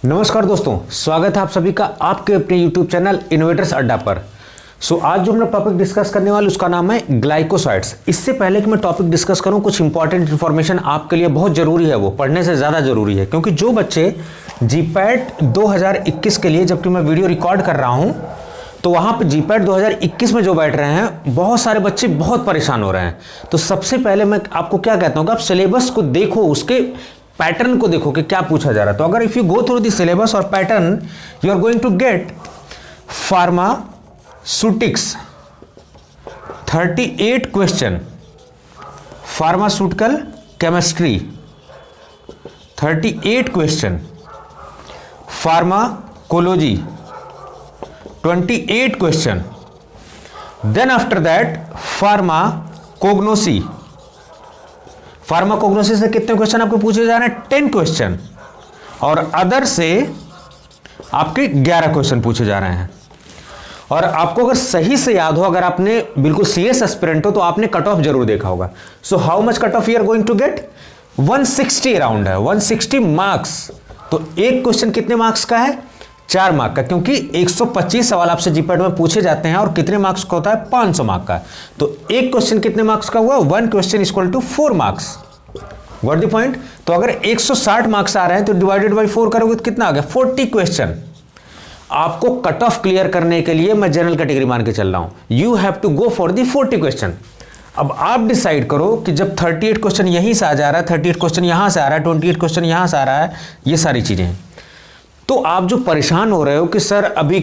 नमस्कार दोस्तों, स्वागत है आप सभी का आपके अपने YouTube चैनल इनोवेटर्स अड्डा पर। आज जो हम लोग टॉपिक डिस्कस करने वाले उसका नाम है ग्लाइकोसाइड्स। इससे पहले कि मैं टॉपिक डिस्कस करूं, कुछ इंपॉर्टेंट इन्फॉर्मेशन आपके लिए बहुत जरूरी है, वो पढ़ने से ज़्यादा जरूरी है, क्योंकि जो बच्चे जीपैट 2021 के लिए जबकि मैं वीडियो रिकॉर्ड कर रहा हूँ तो वहाँ पर जीपैट 2021 में जो बैठ रहे हैं बहुत सारे बच्चे बहुत परेशान हो रहे हैं। तो सबसे पहले मैं आपको क्या कहता हूँ कि आप सिलेबस को देखो, उसके पैटर्न को देखो कि क्या पूछा जा रहा है। तो अगर if you go through the syllabus और pattern, you are going to get pharmaceutics 38 question, pharmaceutical chemistry 38 question, pharmacology 28 question, then after that pharmacognosy. Pharmacognosy से कितने क्वेश्चन आपको पूछे जा रहे हैं? 10 क्वेश्चन, और अदर से आपके 11 क्वेश्चन पूछे जा रहे हैं। और आपको अगर सही से याद हो, अगर आपने बिल्कुल सीएस एस्पिरेंट हो तो आपने कट ऑफ जरूर देखा होगा। So how much cut off you are going to get? 160 around है, 160 मार्क्स। तो एक क्वेश्चन कितने मार्क्स का है? 4 मार्क का, क्योंकि 125 सवाल आपसे जीपैट में पूछे जाते हैं और कितने मार्क्स का होता है? 500 मार्क का। तो एक क्वेश्चन कितने मार्क्स का हुआ? 1 question equal to 4 marks. What the point? तो अगर 160 मार्क्स आ रहे हैं तो डिवाइडेड बाई 4 करोगे तो कितना आ गया? 40 क्वेश्चन। आपको कट ऑफ क्लियर करने के लिए मैं जनरल कैटेगरी मान के चल रहा हूं। You have to go for the 40 question. अब आप डिसाइड करो कि जब 38 क्वेश्चन यहीं से आ जा रहा है, 38 क्वेश्चन यहां से आ रहा है, 28 क्वेश्चन यहां से आ रहा है, ये सारी चीजें हैं, तो आप जो परेशान हो रहे हो कि सर अभी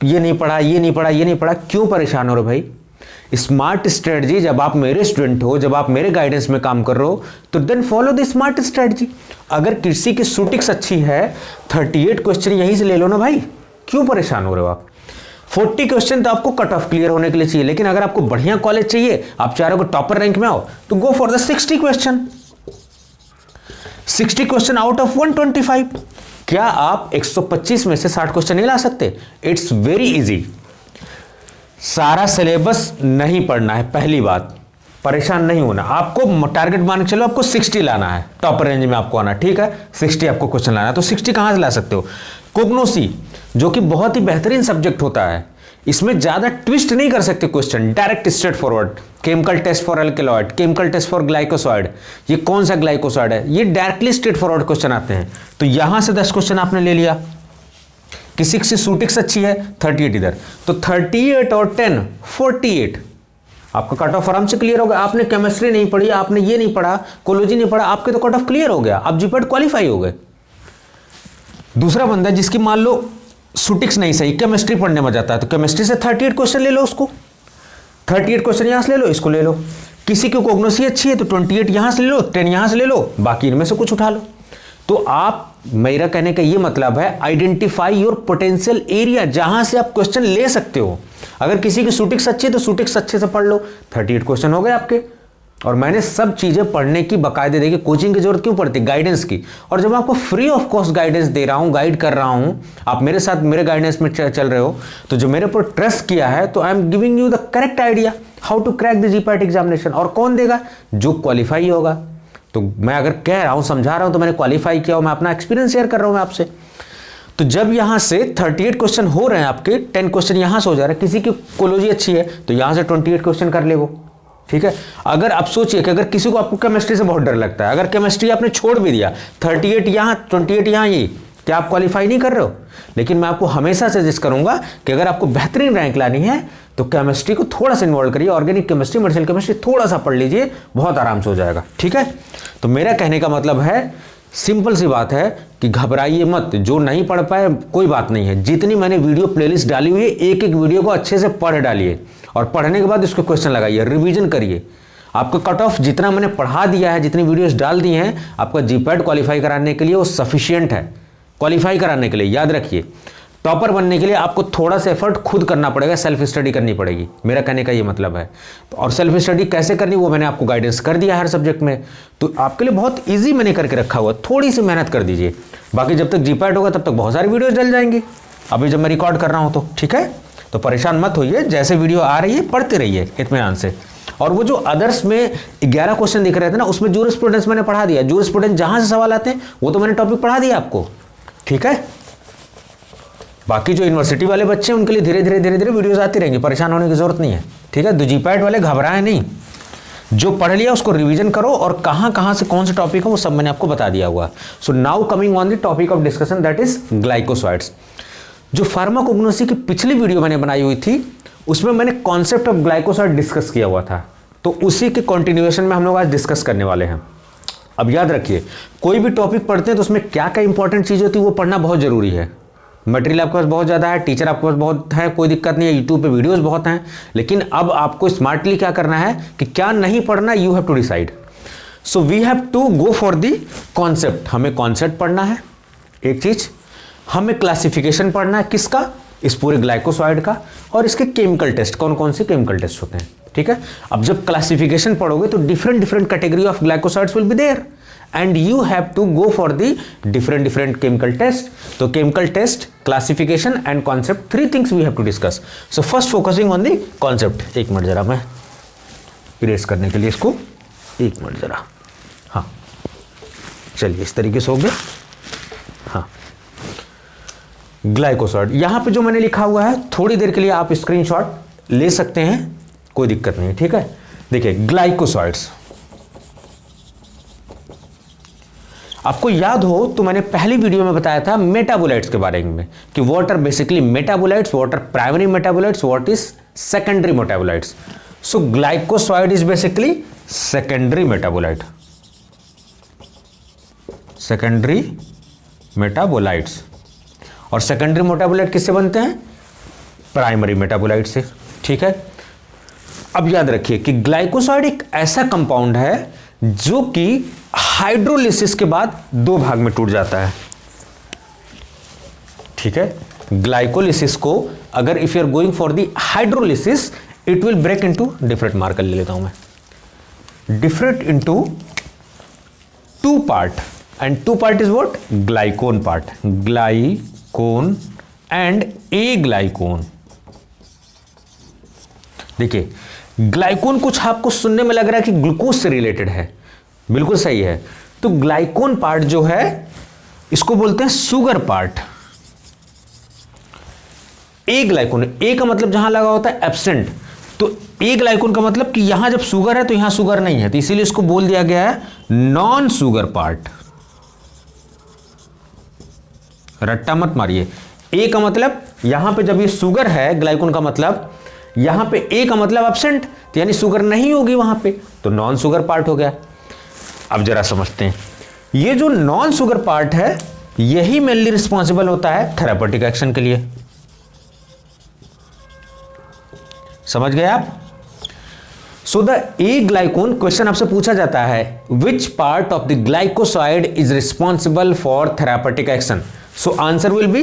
ये नहीं पढ़ा, ये नहीं पढ़ा, ये नहीं पढ़ा, क्यों परेशान हो रहे हो भाई? स्मार्ट स्ट्रेटजी, जब आप मेरे स्टूडेंट हो, जब आप मेरे गाइडेंस में काम कर रहे हो, तो then follow the smart strategy. अगर किसी की शूटिंग्स अच्छी है, 38 क्वेश्चन यहीं से ले लो ना भाई, क्यों परेशान हो रहे हो आप? 40 क्वेश्चन तो आपको कट ऑफ क्लियर होने के लिए चाहिए, लेकिन अगर आपको बढ़िया कॉलेज चाहिए, आप चाह रहे हो टॉपर रैंक में आओ, तो go for the 60 question. 60 question out of 125। क्या आप 125 में से 60 क्वेश्चन नहीं ला सकते? It's very easy. सारा सिलेबस नहीं पढ़ना है, पहली बात, परेशान नहीं होना। आपको टारगेट मान के चलो, आपको 60 लाना है, टॉपर रेंज में आपको आना, ठीक है? 60 आपको क्वेश्चन लाना है, तो 60 कहां से ला सकते हो? कोग्नोसी, जो कि बहुत ही बेहतरीन सब्जेक्ट होता है, इसमें ज्यादा ट्विस्ट नहीं कर सकते question, direct straightforward. Chemical test for alkaloid, chemical test for glycoside, ये कौन सा ग्लाइकोसाइड है, ये डायरेक्टली स्ट्रेट फॉरवर्ड क्वेश्चन आते हैं। तो यहां से 10 क्वेश्चन आपने ले लिया। किसी की शूटिंग्स अच्छी है, 38 इधर, तो 38 और 10 48, आपका कट ऑफ आराम से क्लियर हो गया। आपने केमिस्ट्री नहीं पढ़ी, आपने ये नहीं पढ़ा, कोलॉजी नहीं पढ़ा, आपके तो कट ऑफ क्लियर हो गया, आप जीपैट क्वालिफाई हो गए। दूसरा बंदा जिसकी मान लो शूटिंग्स नहीं सही, केमिस्ट्री पढ़ने में जाता है, तो केमिस्ट्री से 38 क्वेश्चन ले लो, उसको 38 क्वेश्चन यहां से ले लो, इसको ले लो। किसी की कोग्नोसी अच्छी है तो 28 यहां से ले लो, 10 यहां से ले लो, बाकी इनमें से कुछ उठा लो। तो आप, मेरा कहने का ये मतलब है, आइडेंटिफाई योर पोटेंशियल एरिया, जहां से आप क्वेश्चन ले सकते हो। अगर किसी की शूटिंग्स अच्छी है तो शूटिंग्स अच्छे से पढ़ लो, 38 क्वेश्चन हो गए आपके। और मैंने सब चीजें पढ़ने की बाकायदे देखी, कोचिंग की जरूरत क्यों पड़ती? गाइडेंस की। और जब आपको फ्री ऑफ कॉस्ट गाइडेंस दे रहा हूं, गाइड कर रहा हूं, आप मेरे साथ मेरे गाइडेंस में चल रहे हो, तो जो मेरे पर ट्रस्ट किया है, तो I am giving you the correct idea how to crack the GPAT examination. और कौन देगा? जो क्वालिफाई होगा। तो मैं अगर कह रहा हूं, समझा रहा हूं, तो मैंने क्वालिफाई किया, मैं अपना एक्सपीरियंस शेयर कर रहा हूं मैं आपसे। तो जब यहां से 38 क्वेश्चन हो रहे हैं आपके, 10 क्वेश्चन यहां से हो जा रहे हैं, किसी की कोलॉजी अच्छी है तो यहां से 28 क्वेश्चन कर ले वो, ठीक है? अगर आप सोचिए कि अगर किसी को, आपको केमिस्ट्री से बहुत डर लगता है, अगर केमिस्ट्री आपने छोड़ भी दिया, 38 यहां 28 यहां, ये क्या आप क्वालिफाई नहीं कर रहे हो? लेकिन मैं आपको हमेशा सजेस्ट करूंगा कि अगर आपको बेहतरीन रैंक लानी है तो केमिस्ट्री को थोड़ा सा इन्वॉल्व करिए, ऑर्गेनिक केमिस्ट्री, मेडिसिनल केमिस्ट्री थोड़ा सा पढ़ लीजिए, बहुत आराम से हो जाएगा, ठीक है? तो मेरा कहने का मतलब है, सिंपल सी बात है कि घबराइए मत। जो नहीं पढ़ पाए कोई बात नहीं है, जितनी मैंने वीडियो प्लेलिस्ट डाली हुई है, एक एक वीडियो को अच्छे से पढ़ डालिए, और पढ़ने के बाद उसको क्वेश्चन लगाइए, रिवीजन करिए। आपका कट ऑफ जितना मैंने पढ़ा दिया है, जितनी वीडियोस डाल दी हैं, आपका जीपैट क्वालिफाई कराने के लिए वो सफिशिएंट है। क्वालिफाई कराने के लिए याद रखिए, टॉपर बनने के लिए आपको थोड़ा सा एफर्ट खुद करना पड़ेगा, सेल्फ स्टडी करनी पड़ेगी, मेरा कहने का ये मतलब है। और सेल्फ स्टडी कैसे करनी, वो मैंने आपको गाइडेंस कर दिया हर सब्जेक्ट में, तो आपके लिए बहुत ईजी मैंने करके रखा हुआ। थोड़ी सी मेहनत कर दीजिए, बाकी जब तक जीपैट होगा तब तक बहुत सारी वीडियोस डल जाएंगी। अभी जब मैं रिकॉर्ड कर रहा हूँ तो ठीक है, तो परेशान मत होइए, जैसे वीडियो आ रही है पढ़ते रहिए इत्मीनान से। और वो जो अदर्स में 11 क्वेश्चन दिख रहे थे ना, उसमें जूरिस्प्रूडेंस मैंने पढ़ा दिया। जूरिस्प्रूडेंस जहां से सवाल आते हैं वो तो मैंने टॉपिक पढ़ा दिया आपको, ठीक है। बाकी जो यूनिवर्सिटी वाले बच्चे हैं उनके लिए धीरे धीरे वीडियोस आती रहेंगी, परेशान होने की जरूरत नहीं है, ठीक है। जीपैट वाले घबराएं नहीं, जो पढ़ लिया उसको रिवीजन करो, और कहां से कौन से टॉपिक है वो सब मैंने आपको बता दिया हुआ। So now coming on the topic of discussion, that is glycosides. जो फार्माकोग्नोसी की पिछली वीडियो मैंने बनाई हुई थी उसमें मैंने कॉन्सेप्ट ऑफ ग्लाइकोसाइड डिस्कस किया हुआ था, तो उसी के कंटिन्यूएशन में हम लोग आज डिस्कस करने वाले हैं। अब याद रखिए, कोई भी टॉपिक पढ़ते हैं तो उसमें क्या क्या इंपॉर्टेंट चीज़ होती है वो पढ़ना बहुत जरूरी है। मटेरियल आपके पास बहुत ज़्यादा है, टीचर आपके पास बहुत है, कोई दिक्कत नहीं है, यूट्यूब पे वीडियोस बहुत हैं, लेकिन अब आपको स्मार्टली क्या करना है कि क्या नहीं पढ़ना, you have to decide. So we have to go for the concept. हमें कॉन्सेप्ट पढ़ना है एक चीज, हमें क्लासिफिकेशन पढ़ना है किसका, इस पूरे ग्लाइकोसाइड का, और इसके केमिकल टेस्ट, कौन कौन से केमिकल टेस्ट होते हैं, ठीक है। अब जब क्लासिफिकेशन पढ़ोगे तो different category of glycosides will be there and you have to go for the different chemical test. So chemical test, classification and concept, three things we have to discuss. So first focusing on the concept. एक minute जरा मैं erase करने के लिए इसको, एक minute जरा, हाँ चलिए इस तरीके से हो गया। हाँ, ग्लाइकोसाइड यहां पे जो मैंने लिखा हुआ है थोड़ी देर के लिए आप स्क्रीनशॉट ले सकते हैं, कोई दिक्कत नहीं, ठीक है। देखिए ग्लाइकोसाइड्स, आपको याद हो तो मैंने पहली वीडियो में बताया था मेटाबोलाइट्स के बारे में कि what are basically metabolites, what are primary metabolites, what is secondary metabolites. So glycoside is basically secondary metabolite, secondary metabolites. और सेकेंडरी मेटाबोलाइट किससे बनते हैं, प्राइमरी मेटाबोलाइट से, ठीक है। अब याद रखिए कि ग्लाइकोसाइड एक ऐसा कंपाउंड है जो कि हाइड्रोलिसिस के बाद दो भाग में टूट जाता है, ठीक है। ग्लाइकोलिसिस को अगर if you are going for the hydrolysis it will break into different, marker ले लेता हूं मैं, different into two part, and two part is what, glycone part, glycone and aglycone. देखिए ग्लाइकोन कुछ आपको सुनने में लग रहा है कि ग्लूकोज से रिलेटेड है, बिल्कुल सही है। तो ग्लाइकोन पार्ट जो है इसको बोलते हैं शुगर पार्ट। ए ग्लाइकोन, ए का मतलब जहां लगा होता है एब्सेंट, तो ए ग्लाइकोन का मतलब कि यहां जब शुगर है तो यहां शुगर नहीं है, तो इसीलिए इसको बोल दिया गया है नॉन शुगर पार्ट। रट्टा मत मारिए, ए का मतलब यहां पे जब ये शुगर है, ग्लाइकोन का मतलब यहां पे ए का मतलब एब्सेंट, तो यानी शुगर नहीं होगी वहां पे, तो नॉन शुगर पार्ट हो गया। अब जरा समझते हैं, ये जो नॉन शुगर पार्ट है यही मेनली रिस्पॉन्सिबल होता है थेरापेटिक एक्शन के लिए, समझ गए आप। सो द ए ग्लाइकोन, क्वेश्चन आपसे पूछा जाता है विच part of the glycoside is responsible for therapeutic action, so answer will be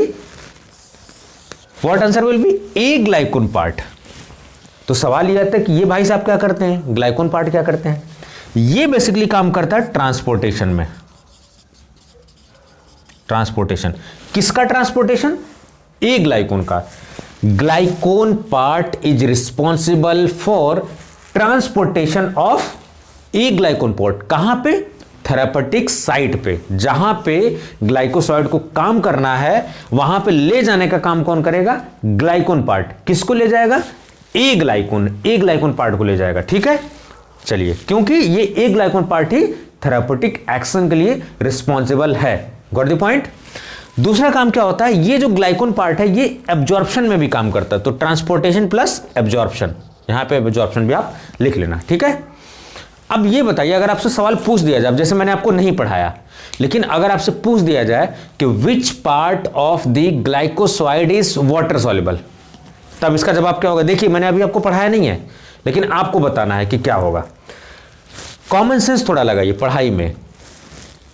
what, answer will be aglycone part. तो सवाल यह आता है कि ये भाई साहब क्या करते हैं, ग्लाइकोन पार्ट क्या करते हैं, ये बेसिकली काम करता है ट्रांसपोर्टेशन में। ट्रांसपोर्टेशन किसका, ट्रांसपोर्टेशन ए ग्लाइकोन का। ग्लाइकोन part is responsible for transportation of A ग्लाइकोन part, कहां पे, थेरापेटिक साइट पे, जहां पे ग्लाइकोसाइड को काम करना है वहां पे ले जाने का काम कौन करेगा, ग्लाइकोन पार्ट। किसको ले जाएगा, ए ग्लाइकोन पार्ट को ले जाएगा, ठीक है। चलिए, क्योंकि ये ए ग्लाइकोन पार्ट ही थेरापेटिक एक्शन के लिए रिस्पॉन्सिबल है, गॉट द पॉइंट। दूसरा काम क्या होता है, ये जो ग्लाइकोन पार्ट है ये एब्जॉर्प्शन में भी काम करता है, तो ट्रांसपोर्टेशन प्लस एब्जॉर्प्शन, यहां पे एब्जॉर्प्शन भी आप लिख लेना, ठीक है। अब ये बताइए, अगर आपसे सवाल पूछ दिया जाए, जैसे मैंने आपको नहीं पढ़ाया, लेकिन अगर आपसे पूछ दिया जाए कि which part of the glycoside is water soluble, तब इसका जवाब क्या होगा। देखिए मैंने अभी आपको पढ़ाया नहीं है, लेकिन आपको बताना है कि क्या होगा। कॉमन सेंस थोड़ा लगाइए पढ़ाई में।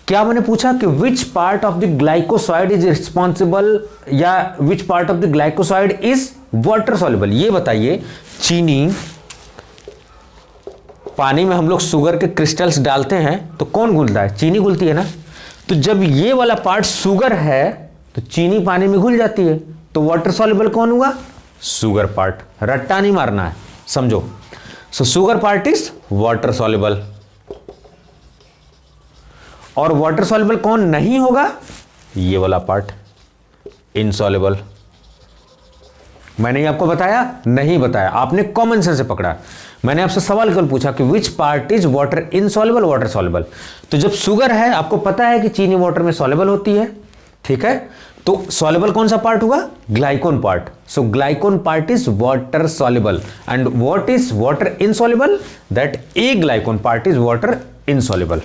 क्या मैंने पूछा कि which part of the glycoside is responsible, या which part of the glycoside is water soluble. ये बताइए, चीनी, पानी में हम लोग शुगर के क्रिस्टल्स डालते हैं तो कौन घुलता है, चीनी घुलती है ना। तो जब ये वाला पार्ट शुगर है तो चीनी पानी में घुल जाती है, तो वाटर सॉल्युबल कौन हुआ, शुगर पार्ट। रट्टा नहीं मारना है, समझो। सो sugar part is water soluble. और वाटर सॉल्युबल कौन नहीं होगा, ये वाला पार्ट, इनसॉल्युबल। मैंने ये आपको बताया? नहीं बताया, आपने कॉमन सेंस से पकड़ा। मैंने आपसे सवाल कल पूछा कि which part is water insoluble, water soluble. तो जब शुगर है, आपको पता है कि चीनी वाटर में सॉल्युबल होती है, ठीक है, तो सॉल्युबल कौन सा पार्ट हुआ? ग्लाइकोन part. So ग्लाइकोन part is water soluble and what is water insoluble? That A ग्लाइकोन part is water insoluble.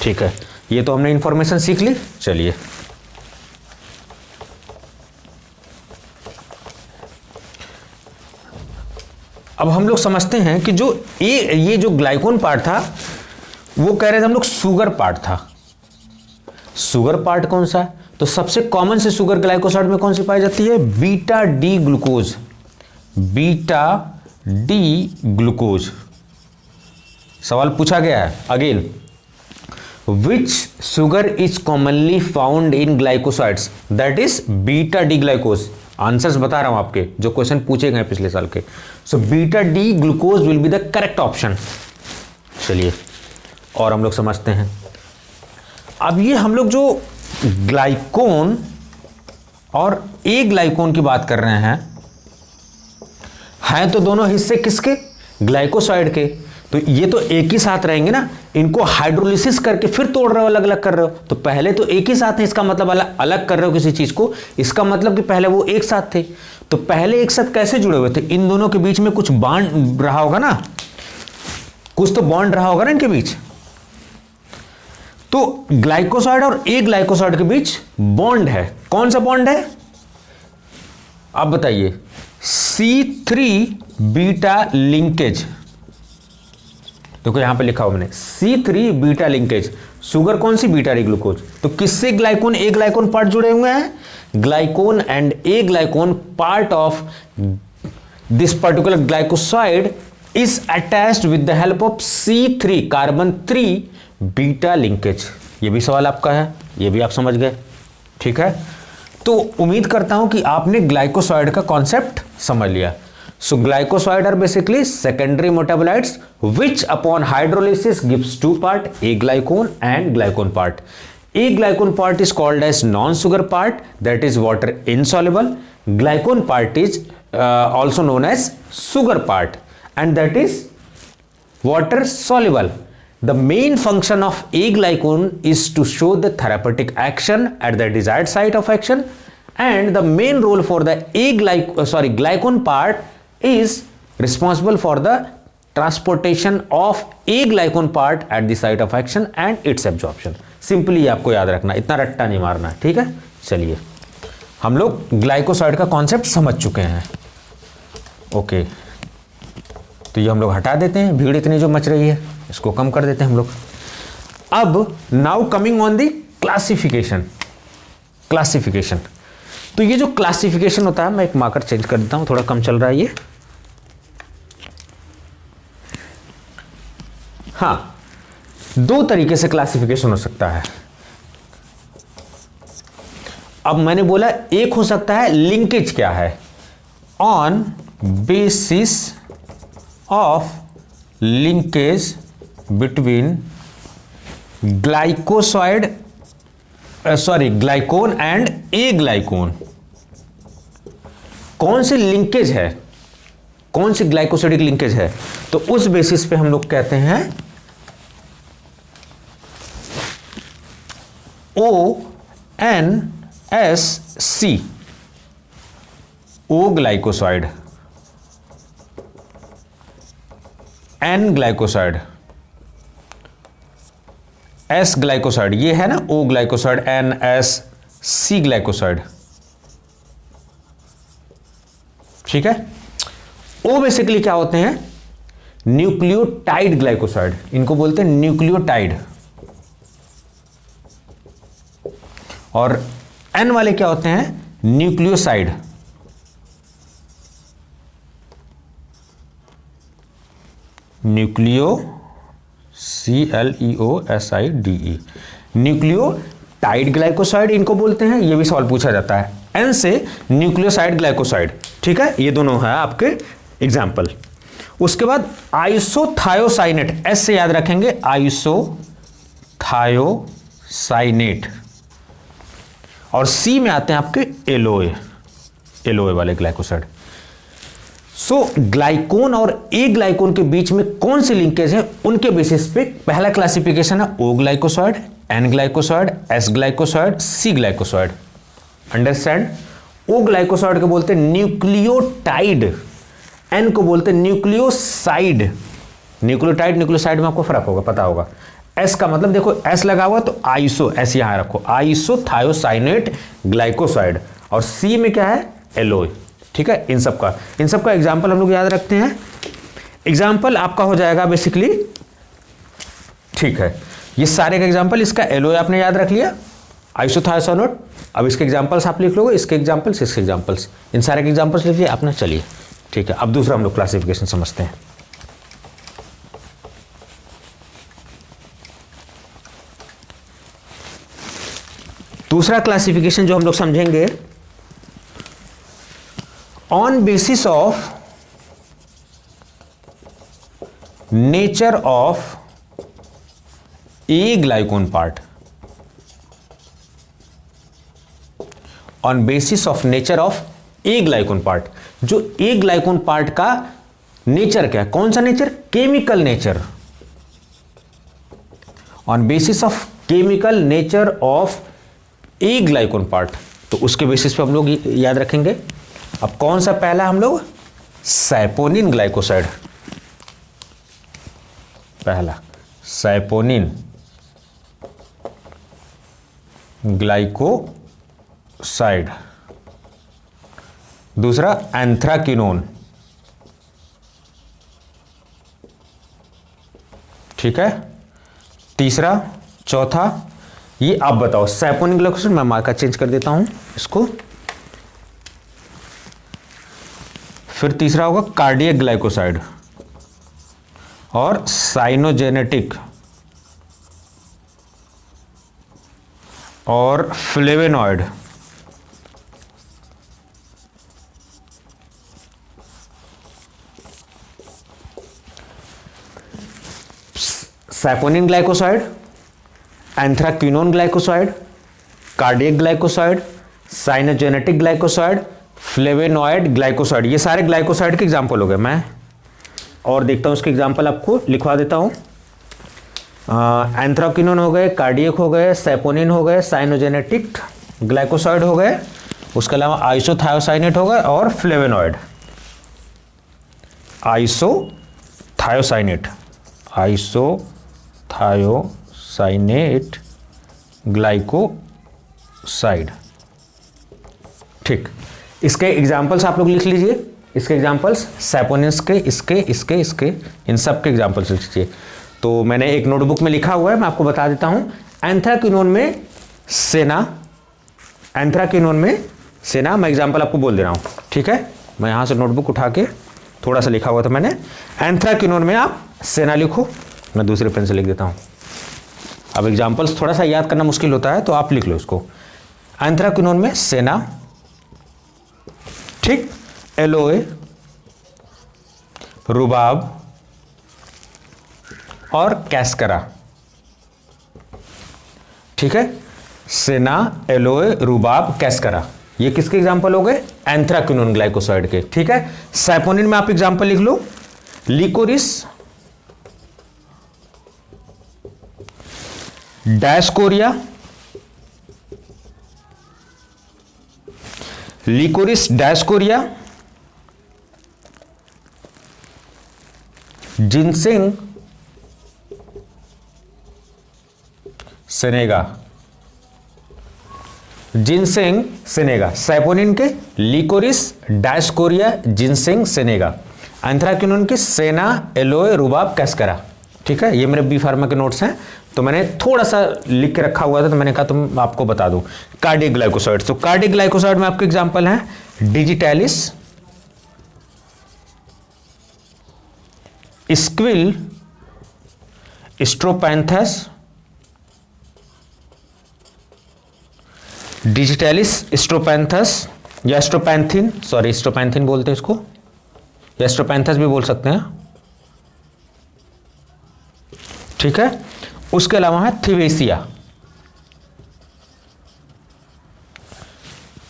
ठीक है, ये तो हमने इंफॉर्मेशन सीख ली। चलिए अब हम लोग समझते हैं कि जो ये जो ग्लाइकोन पार्ट था, वो कह रहे थे हम लोग शुगर पार्ट था। शुगर पार्ट कौन सा है? तो सबसे कॉमन से शुगर ग्लाइकोसाइड में कौन सी पाई जाती है? Beta D glucose. Beta D glucose. सवाल पूछा गया है again, which sugar is commonly found in glycosides? That is beta D glucose. Answers बता रहा हूं आपके, जो क्वेश्चन पूछे गए पिछले साल के। So beta D glucose will be the correct option. चलिए और हम लोग समझते हैं। अब ये हम लोग जो ग्लाइकोन और ए ग्लाइकोन की बात कर रहे हैं तो दोनों हिस्से किसके? ग्लाइकोसाइड के। तो ये तो एक ही साथ रहेंगे ना, इनको हाइड्रोलिसिस करके फिर तोड़ रहे हो, अलग अलग कर रहे हो। तो पहले तो एक ही साथ है, इसका मतलब अलग अलग कर रहे हो किसी चीज को, इसका मतलब कि पहले वो एक साथ थे। तो पहले एक साथ कैसे जुड़े हुए थे? इन दोनों के बीच में कुछ बॉन्ड रहा होगा ना, कुछ तो बॉन्ड रहा होगा ना इनके बीच। तो ग्लाइकोसाइड और ए ग्लाइकोसाइड के बीच बॉन्ड है। कौन सा बॉन्ड है आप बताइए? C3 beta linkage. देखो यहां पे लिखा हुआ मैंने C3 बीटा लिंकेज। शुगर कौन सी? Beta D glucose. तो किससे ग्लाइकोन ए ग्लाइकोन पार्ट जुड़े हुए हैं? ग्लाइकोन and aglycone part of this particular glycoside is attached with the help of C3 carbon 3 beta linkage. ये भी सवाल आपका है, ये भी आप समझ गए। ठीक है, तो उम्मीद करता हूं कि आपने ग्लाइकोसाइड का कॉन्सेप्ट समझ लिया। So glycoside are basically secondary metabolites which upon hydrolysis gives two part, A glycone and glycone part. A glycone part is called as non-sugar part, that is water insoluble. Glycone part is also known as sugar part and that is water soluble. The main function of A glycone is to show the therapeutic action at the desired site of action and the main role for the glycone part is responsible for the transportation of A glycone part at the site of action and its absorption. Simply आपको याद रखना, इतना रट्टा नहीं मारना है। ठीक है, चलिए हम लोग ग्लाइकोसाइड का कॉन्सेप्ट समझ चुके हैं। ओके, तो ये हम लोग हटा देते हैं, भीड़ इतनी जो मच रही है इसको कम कर देते हैं हम लोग। अब now coming on the classification. Classification, तो ये जो क्लासिफिकेशन होता है, मैं एक मार्कर चेंज कर देता हूं, थोड़ा कम चल रहा है ये। हाँ, दो तरीके से क्लासिफिकेशन हो सकता है। अब मैंने बोला एक हो सकता है लिंकेज क्या है, on basis of linkage between ग्लाइकोन and ए ग्लाइकोन। कौन सी लिंकेज है, कौन सी ग्लाइकोसाइडिक लिंकेज है, तो उस बेसिस पे हम लोग कहते हैं ONSC, O glycoside, N glycoside, S glycoside, ये है ना O ग्लाइकोसाइड, NSC ग्लाइकोसाइड। ठीक है, O बेसिकली क्या होते हैं? न्यूक्लियोटाइड ग्लाइकोसाइड, इनको बोलते हैं न्यूक्लियोटाइड। और N वाले क्या होते हैं? न्यूक्लियोसाइड। न्यूक्लियोसाइड, न्यूक्लियोटाइड ग्लाइकोसाइड इनको बोलते हैं। ये भी सवाल पूछा जाता है, N से न्यूक्लियोसाइड ग्लाइकोसाइड। ठीक है, ये दोनों है आपके एग्जाम्पल। उसके बाद आइसोथायोसाइनेट, S से याद रखेंगे, आइसोथायोसाइनेट। और सी में आते हैं आपके एलोए वाले ग्लाइकोसाइड। सो ग्लाइकोन और ए ग्लाइकोन के बीच में कौन सी लिंकेज है, उनके बेसिस पे पहला क्लासिफिकेशन है O glycoside, N glycoside, S glycoside, C glycoside. Understand? O glycoside को बोलते हैं न्यूक्लियोटाइड, एन को बोलते हैं न्यूक्लियोसाइड। न्यूक्लियोटाइड न्यूक्लियोसाइड में आपको फर्क होगा, पता होगा। एस का मतलब देखो, एस लगा हुआ तो आइसो, एस यहां रखो, आइसोथायोसाइनेट ग्लाइकोसाइड। और सी में क्या है, एलोए। ठीक है, इन सब का एग्जाम्पल हम लोग याद रखते हैं। एग्जाम्पल आपका हो जाएगा बेसिकली, ठीक है, ये सारे का एग्जाम्पल, इसका एलोए आपने याद रख लिया, आइसोथायोसाइनेट। अब इसके एग्जाम्पल्स आप लिख लोगे, इसके एग्जाम्पल्स, इसके एग्जाम्पल्स, इन सारे के एग्जाम्पल्स लिख लिया आपने। चलिए ठीक है, अब दूसरा हम लोग क्लासिफिकेशन समझते हैं। दूसरा क्लासिफिकेशन जो हम लोग समझेंगे, on basis of nature of A ग्लाइकोन part, on basis of nature of A ग्लाइकोन part. जो ए ग्लाइकोन पार्ट का नेचर क्या है, कौन सा nature, chemical nature. On basis of chemical nature of A ग्लाइकोन part, तो उसके बेसिस पे हम लोग याद रखेंगे। अब कौन सा पहला हम लोग, सैपोनिन ग्लाइकोसाइड, पहला सैपोनिन ग्लाइकोसाइड, दूसरा एंथ्राक्विनोन। ठीक है, तीसरा, चौथा, ये आप बताओ। सैपोनिन ग्लाइकोसाइड, मैं मार्कर चेंज कर देता हूं इसको। फिर तीसरा होगा कार्डियक ग्लाइकोसाइड और साइनोजेनेटिक और flavonoid. Saponin glycoside, anthraquinone glycoside, cardiac glycoside, cyanogenetic glycoside, flavonoid glycoside, ये सारे ग्लाइकोसाइड के एग्जाम्पल हो गए। मैं और देखता हूं, उसके एग्जाम्पल आपको लिखवा देता हूं। एंथ्राक्विनोन हो गए, कार्डियक हो गए, सैपोनिन हो गए, साइनोजेनेटिक ग्लाइकोसाइड हो गए, उसके अलावा आइसोथायोसाइनेट हो गए और फ्लेवेनॉइड। Isothiocyanate glycoside. ठीक, इसके एग्जाम्पल्स आप लोग लिख लीजिए। इसके एग्जाम्पल्स सैपोनिन्स के, इसके इन सब के एग्जाम्पल्स लिख लीजिए। तो मैंने एक नोटबुक में लिखा हुआ है, मैं आपको बता देता हूं। एंथ्राक्विनोन में सेना, मैं एग्जाम्पल आपको बोल दे रहा हूं। ठीक है, मैं यहां से नोटबुक उठा के थोड़ा सा लिखा हुआ था मैंने। एंथ्राक्विनोन में आप सेना लिखो, मैं दूसरे पेन से लिख देता हूं। अब एग्जाम्पल्स थोड़ा सा याद करना मुश्किल होता है, तो आप लिख लो इसको। एंथ्राक्विनोन में सेना, ठीक, एलोए, रुबाब और कैस्करा। ठीक है, सेना, एलोए, रुबाब, कैस्करा, ये किसके एग्जाम्पल हो गए, एंथ्राक्विनोन ग्लाइकोसाइड के। ठीक है, सैपोनिन में आप एग्जाम्पल लिख लो, licorice, dioscorea, licorice dioscorea, ginseng senega, ginseng senega. Saponin के licorice, dioscorea, ginseng senega. Anthraquinone के सेना, एलोए, रुबाब, कैस्करा। ठीक है, ये मेरे बी फार्मा के नोट्स हैं, तो मैंने थोड़ा सा लिख के रखा हुआ था, तो मैंने कहा तुम आपको बता दूं। कार्डियक ग्लाइकोसाइड, तो कार्डियक ग्लाइकोसाइड में आपके एग्जांपल हैं डिजिटैलिस, स्क्विल, स्ट्रोपैंथस, डिजिटैलिस, स्ट्रोपैंथस या स्ट्रोपैंथिन, सॉरी स्ट्रोपैंथिन बोलते हैं इसको, या स्ट्रोपैंथस भी बोल सकते हैं। ठीक है, उसके अलावा है थिवेसिया,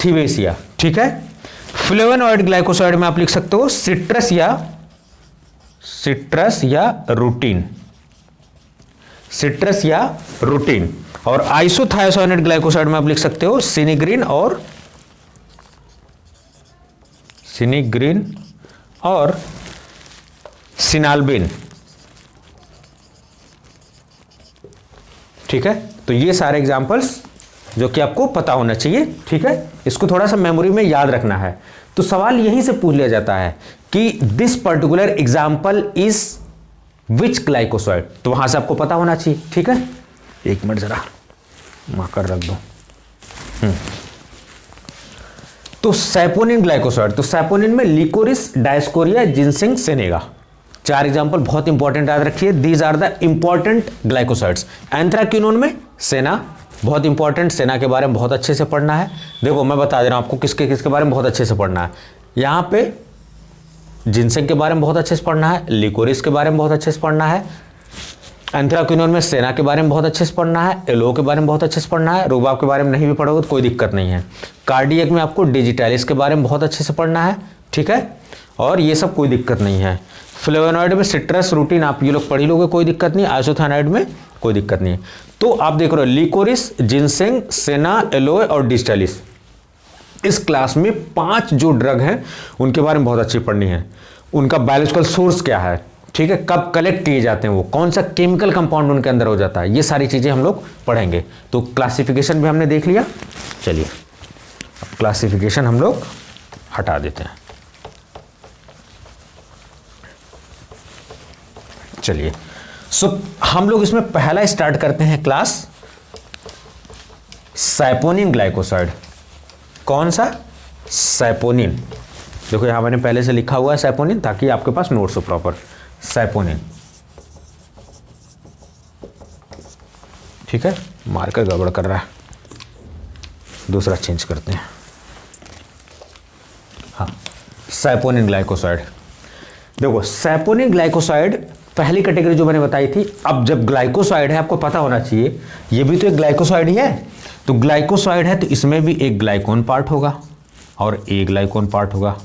थिवेसिया, ठीक है। फ्लेवोनॉइड ग्लाइकोसाइड में आप लिख सकते हो सिट्रस या रूटीन, सिट्रस या रूटीन। और आइसोथायोसाइनेट ग्लाइकोसाइड में आप लिख सकते हो सिनिग्रीन और सिनाल्बिन, ठीक है। तो ये सारे एग्जांपल्स जो कि आपको पता होना चाहिए, ठीक है। इसको थोड़ा सा मेमोरी में याद रखना है। तो सवाल यहीं से पूछ लिया जाता है कि this particular example is which glycoside, तो वहां से आपको पता होना चाहिए, ठीक है। एक मिनट जरा मार्कर रख दो। तो सैपोनिन ग्लाइकोसाइड, तो सैपोनिन में licorice, dioscorea, ginseng, senega, 4 example बहुत इंपॉर्टेंट याद रखिए। These are the important glycosides. Anthraquinone में सेना, बहुत इंपॉर्टेंट, सेना के बारे में बहुत अच्छे से पढ़ना है। देखो मैं बता दे रहा हूं आपको किसके किसके बारे में बहुत अच्छे से पढ़ना है। यहां पे जिनसिंग के बारे में बहुत अच्छे से पढ़ना है, लिकोरिस के बारे में बहुत अच्छे से पढ़ना है, एंथ्राक्विनोन में सेना के बारे में बहुत अच्छे से पढ़ना है, एलो के बारे में बहुत अच्छे से पढ़ना है। रूबाब के बारे में नहीं भी पढ़ोगे तो कोई दिक्कत नहीं है। कार्डियक में आपको डिजिटैलिस के बारे में बहुत अच्छे से पढ़ना है, ठीक है। और ये सब कोई दिक्कत नहीं है। फ्लेवोनॉइड में सिट्रस, रूटीन आप ये लोग पढ़ ही लोगे, कोई दिक्कत नहीं। आइसोथायोनाइड में कोई दिक्कत नहीं है। तो आप देख रहे हो लिकोरिस, जिनसिंग, सेना, एलोए और डिजिटैलिस, इस क्लास में 5 जो ड्रग हैं उनके बारे में बहुत अच्छी पढ़नी है। उनका बायोलॉजिकल सोर्स क्या है, ठीक है, कब कलेक्ट किए जाते हैं, वो कौन सा केमिकल कंपाउंड उनके अंदर हो जाता है, ये सारी चीजें हम लोग पढ़ेंगे। तो क्लासिफिकेशन भी हमने देख लिया। चलिए अब क्लासिफिकेशन हम लोग हटा देते हैं। चलिए हम लोग इसमें पहला स्टार्ट करते हैं क्लास सैपोनिन ग्लाइकोसाइड। कौन सा? सैपोनिन। देखो यहां मैंने पहले से लिखा हुआ है सैपोनिन, ताकि आपके पास नोट्स हो प्रॉपर। सैपोनिन, ठीक है। मार्कर गड़बड़ कर रहा है, दूसरा चेंज करते हैं। हाँ, सैपोनिन ग्लाइकोसाइड। देखो सैपोनिन ग्लाइकोसाइड पहली कैटेगरी जो मैंने बताई थी। अब जब ग्लाइकोसाइड है आपको पता होना चाहिए ये भी तो एक ग्लाइकोसाइड ही है। तो ग्लाइकोसाइड है तो इसमें भी एक ग्लाइकोन पार्ट होगा और एक ग्लाइकोन पार्ट होगा।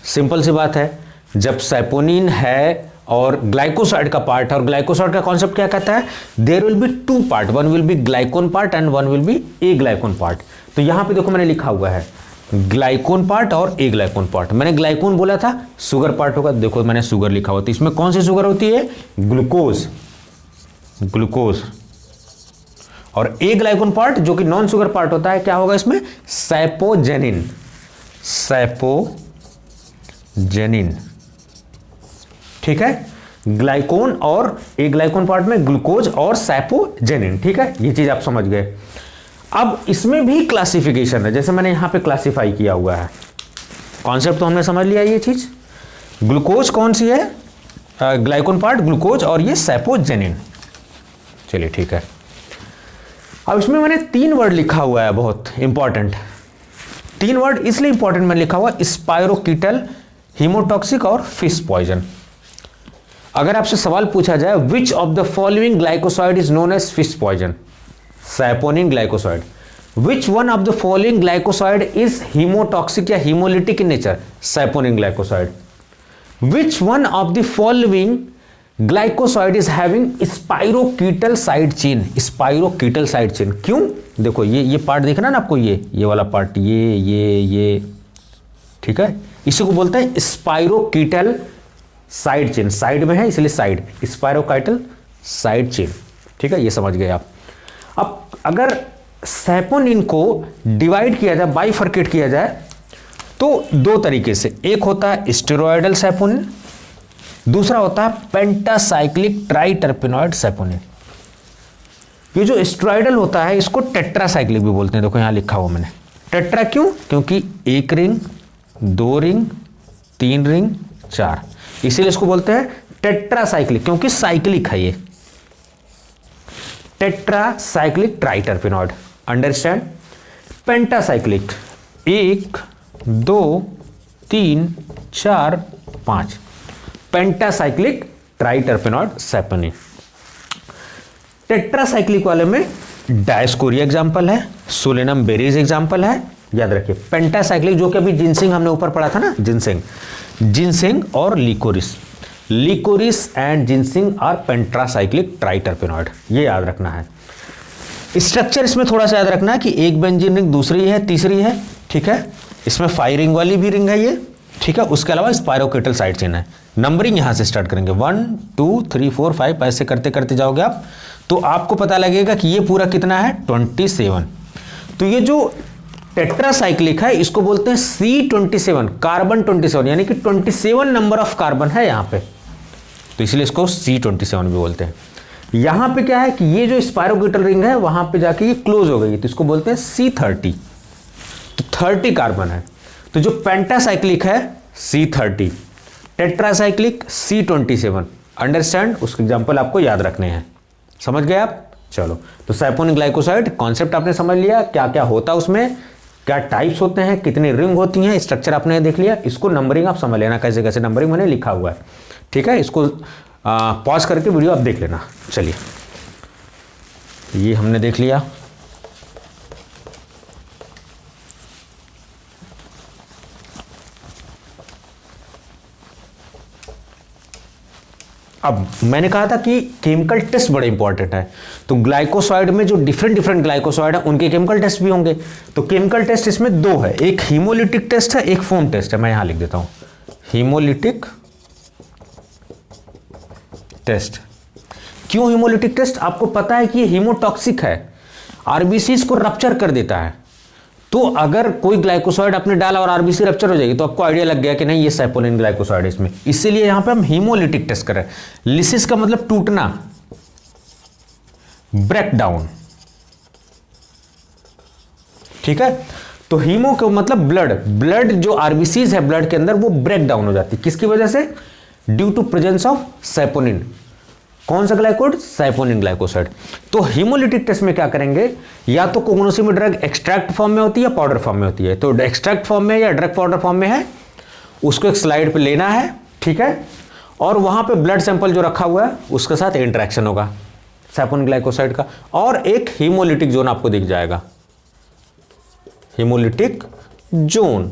सिंपल सी बात है, जब सैपोनिन है और ग्लाइकोसाइड का पार्ट है, और ग्लाइकोसाइड का कॉन्सेप्ट क्या कहता है, there will be 2 part, one will be glycone part and one will be aglycone part. तो यहां पे देखो मैंने लिखा हुआ है ग्लाइकोन पार्ट और ए ग्लाइकोन पार्ट। मैंने ग्लाइकोन बोला था, शुगर पार्ट होगा, देखो मैंने शुगर लिखा हुआ था। इसमें कौन सी शुगर होती है? Glucose, glucose. और ए ग्लाइकोन पार्ट जो कि नॉन शुगर पार्ट होता है, क्या होगा इसमें? सैपोजेनिन, सैपोजेनिन, ठीक है। ग्लाइकोन और ए ग्लाइकोन पार्ट में ग्लूकोज और सैपोजेनिन, ठीक है। ये चीज आप समझ गए। अब इसमें भी क्लासिफिकेशन है, जैसे मैंने यहां पे क्लासिफाई किया हुआ है। कॉन्सेप्ट तो हमने समझ लिया ये चीज। ग्लूकोज कौन सी है? ग्लाइकोन पार्ट ग्लूकोज, और ये सैपोजेनिन। चलिए ठीक है। अब इसमें मैंने 3 वर्ड लिखा हुआ है, बहुत इंपॉर्टेंट 3 वर्ड। इसलिए इंपॉर्टेंट मैंने लिखा हुआ स्पाइरोकीटल, हीमोटॉक्सिक और फिश पॉइजन। अगर आपसे सवाल पूछा जाए which of the following glycoside is known as fish poison, saponin glycoside. Which one of the following glycoside is haemotoxic या haemolytic in nature, saponin glycoside. Which one of the following glycoside is having spiroketal side chain, spiroketal side chain. क्यों? देखो ये part देखना ना आपको, ये वाला part, ये, ठीक है। इसी को बोलते हैं स्पाइरोकीटल साइड चेन। साइड में है इसलिए साइड, स्पाइरोकीटल साइड चेन, ठीक है। ये समझ गए आप। अब अगर सैपोनिन को डिवाइड किया जाए, बाइफर्केट किया जाए, तो 2 तरीके से। एक होता है स्टेरॉयडल सैपोनिन, दूसरा होता है पेंटासाइक्लिक ट्राइटरपेनॉइड सैपोनिन। ये जो स्टेरॉयडल होता है इसको टेट्रासाइक्लिक भी बोलते हैं। देखो यहां लिखा हुआ मैंने टेट्रा, क्यों? क्योंकि 1 रिंग, 2 रिंग, 3 रिंग, 4, इसीलिए इसको बोलते हैं टेट्रासाइक्लिक, क्योंकि साइक्लिक है ये। Tetracyclic triterpenoid, understand. Pentacyclic 1 2 3 4 5, pentacyclic triterpenoid saponin. Tetracyclic वाले में डायस्कोरिया एग्जांपल है, सोलेनम बेरीज एग्जाम्पल है, याद रखिए। पेंटासाइक्लिक जो कि अभी जिनसिंग हमने ऊपर पढ़ा था ना, जिनसिंग और liquorice, liquorice and ginseng are pentacyclic triterpenoid, ये याद रखना है। स्ट्रक्चर इसमें थोड़ा सा याद रखना है कि एक बेंजीन रिंग दूसरी है, तीसरी है, ठीक है। इसमें 5 रिंग वाली भी रिंग है ये, ठीक है। उसके अलावा स्पायरोकेटल साइड चेन है। नंबरिंग यहां से स्टार्ट करेंगे 1 2 3 4 5, ऐसे करते करते जाओगे आप, तो आपको पता लगेगा कि ये पूरा कितना है 27। तो ये जो टेट्रासाइक्लिक है इसको बोलते हैं C27, कार्बन 27, यानी कि 27 नंबर ऑफ कार्बन है यहां पे, तो इसलिए इसको C27 भी बोलते हैं। यहां पे क्या है कि ये जो स्पायरोकेटल रिंग है वहां पे जाके ये क्लोज हो गई, तो इसको बोलते हैं C30, तो 30 कार्बन है। तो जो पेंटासाइक्लिक है C30, टेट्रासाइक्लिक C27, अंडरस्टैंड। उसके एग्जांपल आपको याद रखने हैं, समझ गए आप। चलो, तो सैपोनिक ग्लाइकोसाइड कॉन्सेप्ट आपने समझ लिया, क्या क्या होता है उसमें, क्या टाइप्स होते हैं, कितनी रिंग होती हैं, स्ट्रक्चर आपने देख लिया। इसको नंबरिंग आप समझ लेना, कैसे कैसे नंबरिंग मैंने लिखा हुआ है, ठीक है। इसको पॉज करके वीडियो आप देख लेना। चलिए, ये हमने देख लिया। अब मैंने कहा था कि केमिकल टेस्ट बड़े इंपॉर्टेंट है, तो ग्लाइकोसाइड में जो डिफरेंट ग्लाइकोसाइड है उनके केमिकल टेस्ट भी होंगे। तो केमिकल टेस्ट इसमें दो है, एक हीमोलिटिक टेस्ट है, एक फोम टेस्ट है। मैं यहां लिख देता हूं हीमोलिटिक टेस्ट। क्यों हीमोलिटिक टेस्ट? आपको पता है कि ये हीमोटॉक्सिक है, आरबीसी को रप्चर कर देता है। तो अगर कोई ग्लाइकोसाइड आपने डाला और आरबीसी रप्चर हो जाएगी, तो आपको आइडिया लग गया कि नहीं ये सैपोनिन ग्लाइकोसाइड है इसमें, इसीलिए यहां पे हम हीमोलिटिक टेस्ट कर रहे हैं। लिसिस का मतलब टूटना, ब्रेक डाउन, ठीक है। तो हीमो का मतलब ब्लड जो आरबीसीज है ब्लड के अंदर वो ब्रेक डाउन हो जाती है, किसकी वजह से? Due to presence of saponin. कौन सा ग्लाइकोड? Saponin glycoside. तो हीमोलिटिक टेस्ट में क्या करेंगे, या तो कौन सी में ड्रग एक्सट्रैक्ट फॉर्म में होती है या पाउडर फॉर्म में होती है। तो एक्सट्रैक्ट फॉर्म में या ड्रग पाउडर फॉर्म में है, उसको एक स्लाइड पे लेना है, ठीक है। और वहां पे ब्लड सैंपल जो रखा हुआ है उसके साथ इंटरेक्शन होगा सैपोनिन ग्लाइकोसाइड का, और एक हीमोलिटिक जोन आपको दिख जाएगा, हीमोलिटिक जोन।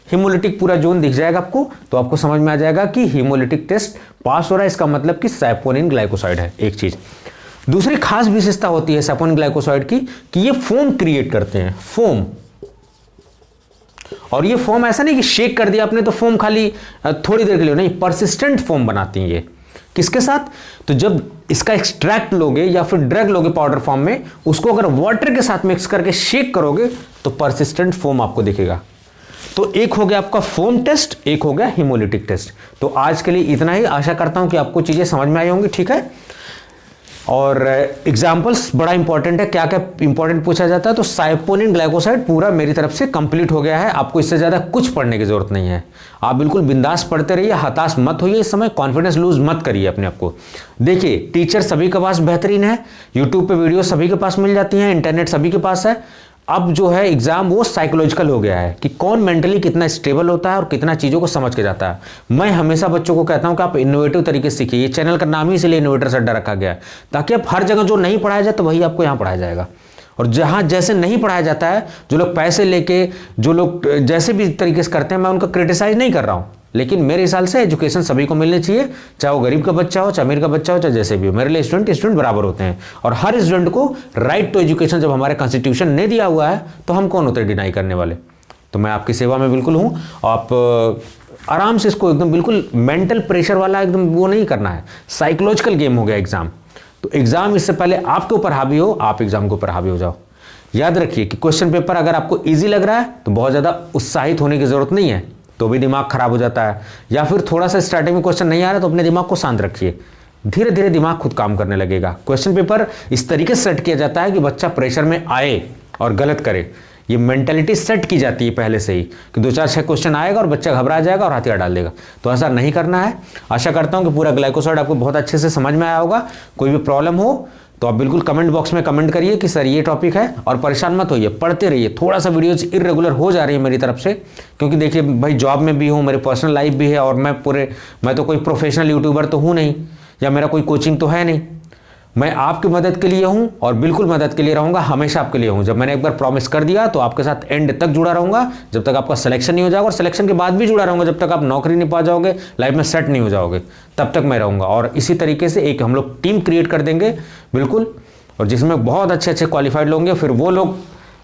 हीमोलिटिक पूरा जोन दिख जाएगा आपको, तो आपको समझ में आ जाएगा कि हीमोलिटिक टेस्ट पास हो रहा है, इसका मतलब कि सैपोनिन ग्लाइकोसाइड है। एक चीज। दूसरी खास विशेषता होती है सैपोनिन ग्लाइकोसाइड की कि ये फोम क्रिएट करते हैं, फोम। और ये फोम ऐसा नहीं कि शेक कर दिया आपने तो फोम खाली थोड़ी देर के लिए, नहीं, परसिस्टेंट फोम बनाती हैं ये। किसके साथ? तो जब इसका एक्सट्रैक्ट लोगे या फिर ड्रग लोगे पाउडर फॉर्म में, उसको अगर वाटर के साथ मिक्स करके शेक करोगे तो परसिस्टेंट फोम आपको दिखेगा। तो एक हो गया आपका फोम टेस्ट, एक हो गया हीमोलिटिक टेस्ट। तो आज के लिए इतना ही, आशा करता हूं कि आपको चीजें समझ में आई होंगी, ठीक है। और एग्जांपल्स बड़ा इंपॉर्टेंट है, क्या क्या इंपॉर्टेंट पूछा जाता है। तो सैपोनिन ग्लाइकोसाइड पूरा मेरी तरफ से कंप्लीट हो गया है, आपको इससे ज्यादा कुछ पढ़ने की जरूरत नहीं है। आप बिल्कुल बिंदास पढ़ते रहिए, हताश मत होइए, इस समय कॉन्फिडेंस लूज मत करिए अपने आप को। देखिए, टीचर सभी के पास बेहतरीन है, यूट्यूब पे वीडियो सभी के पास मिल जाती हैं, इंटरनेट सभी के पास है। अब जो है एग्जाम वो साइकोलॉजिकल हो गया है कि कौन मेंटली कितना स्टेबल होता है और कितना चीजों को समझ के जाता है। मैं हमेशा बच्चों को कहता हूं कि आप इनोवेटिव तरीके से सीखिए। ये चैनल का नाम ही इसलिए इनोवेटर्स अड्डा रखा गया है, ताकि आप हर जगह जो नहीं पढ़ाया जाए तो वही आपको यहां पढ़ाया जाएगा। और जहां जैसे नहीं पढ़ाया जाता है, जो लोग पैसे लेके, जो लोग जैसे भी तरीके से करते हैं, मैं उनका क्रिटिसाइज नहीं कर रहा हूं, लेकिन मेरे हिसाब से एजुकेशन सभी को मिलनी चाहिए, चाहे वो गरीब का बच्चा हो, चाहे अमीर का बच्चा हो, चाहे जैसे भी हो। मेरे लिए स्टूडेंट बराबर होते हैं, और हर स्टूडेंट को राइट टू एजुकेशन जब हमारे कॉन्स्टिट्यूशन ने दिया हुआ है तो हम कौन होते हैं डिनाई करने वाले। तो मैं आपकी सेवा में बिल्कुल हूं। आप आराम से इसको एकदम बिल्कुल मेंटल प्रेशर वाला एकदम वो नहीं करना है, साइकोलॉजिकल गेम हो गया एग्जाम। तो एग्जाम इससे पहले आपके ऊपर हावी हो, आप एग्जाम के ऊपर हावी हो जाओ। याद रखिए कि क्वेश्चन पेपर अगर आपको ईजी लग रहा है तो बहुत ज्यादा उत्साहित होने की जरूरत नहीं है, तो भी दिमाग खराब हो जाता है। या फिर थोड़ा सा स्टार्टिंग में क्वेश्चन नहीं आ रहा तो अपने दिमाग को शांत रखिए, धीरे धीरे दिमाग खुद काम करने लगेगा। क्वेश्चन पेपर इस तरीके से सेट किया जाता है कि बच्चा प्रेशर में आए और गलत करे, ये मेंटालिटी सेट की जाती है पहले से ही कि 2-4-6 क्वेश्चन आएगा और बच्चा घबरा जाएगा और हथियार डाल देगा। तो ऐसा नहीं करना है। आशा करता हूं कि पूरा ग्लाइकोसाइड आपको बहुत अच्छे से समझ में आया होगा। कोई भी प्रॉब्लम हो तो आप बिल्कुल कमेंट बॉक्स में कमेंट करिए कि सर ये टॉपिक है, और परेशान मत होइए, पढ़ते रहिए। थोड़ा सा वीडियोज इरेगुलर हो जा रही है मेरी तरफ से, क्योंकि देखिए भाई जॉब में भी हूँ, मेरी पर्सनल लाइफ भी है, और मैं तो कोई प्रोफेशनल यूट्यूबर तो हूँ नहीं, या मेरा कोई कोचिंग तो है नहीं। मैं आपकी मदद के लिए हूं और बिल्कुल मदद के लिए रहूंगा, हमेशा आपके लिए हूं। जब मैंने एक बार प्रॉमिस कर दिया तो आपके साथ एंड तक जुड़ा रहूंगा, जब तक आपका सिलेक्शन नहीं हो जाएगा, और सिलेक्शन के बाद भी जुड़ा रहूंगा, जब तक आप नौकरी नहीं पा जाओगे, लाइफ में सेट नहीं हो जाओगे, तब तक मैं रहूंगा। और इसी तरीके से एक हम लोग टीम क्रिएट कर देंगे बिल्कुल, और जिसमें बहुत अच्छे अच्छे क्वालिफाइड लोग होंगे, फिर वो लोग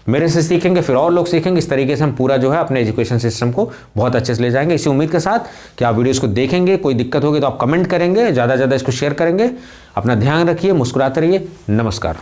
मेरे से सीखेंगे, फिर और लोग सीखेंगे। इस तरीके से हम पूरा जो है अपने एजुकेशन सिस्टम को बहुत अच्छे से ले जाएंगे। इसी उम्मीद के साथ कि आप वीडियोस को देखेंगे, कोई दिक्कत होगी तो आप कमेंट करेंगे, ज़्यादा से ज़्यादा इसको शेयर करेंगे। अपना ध्यान रखिए, मुस्कुराते रहिए। नमस्कार।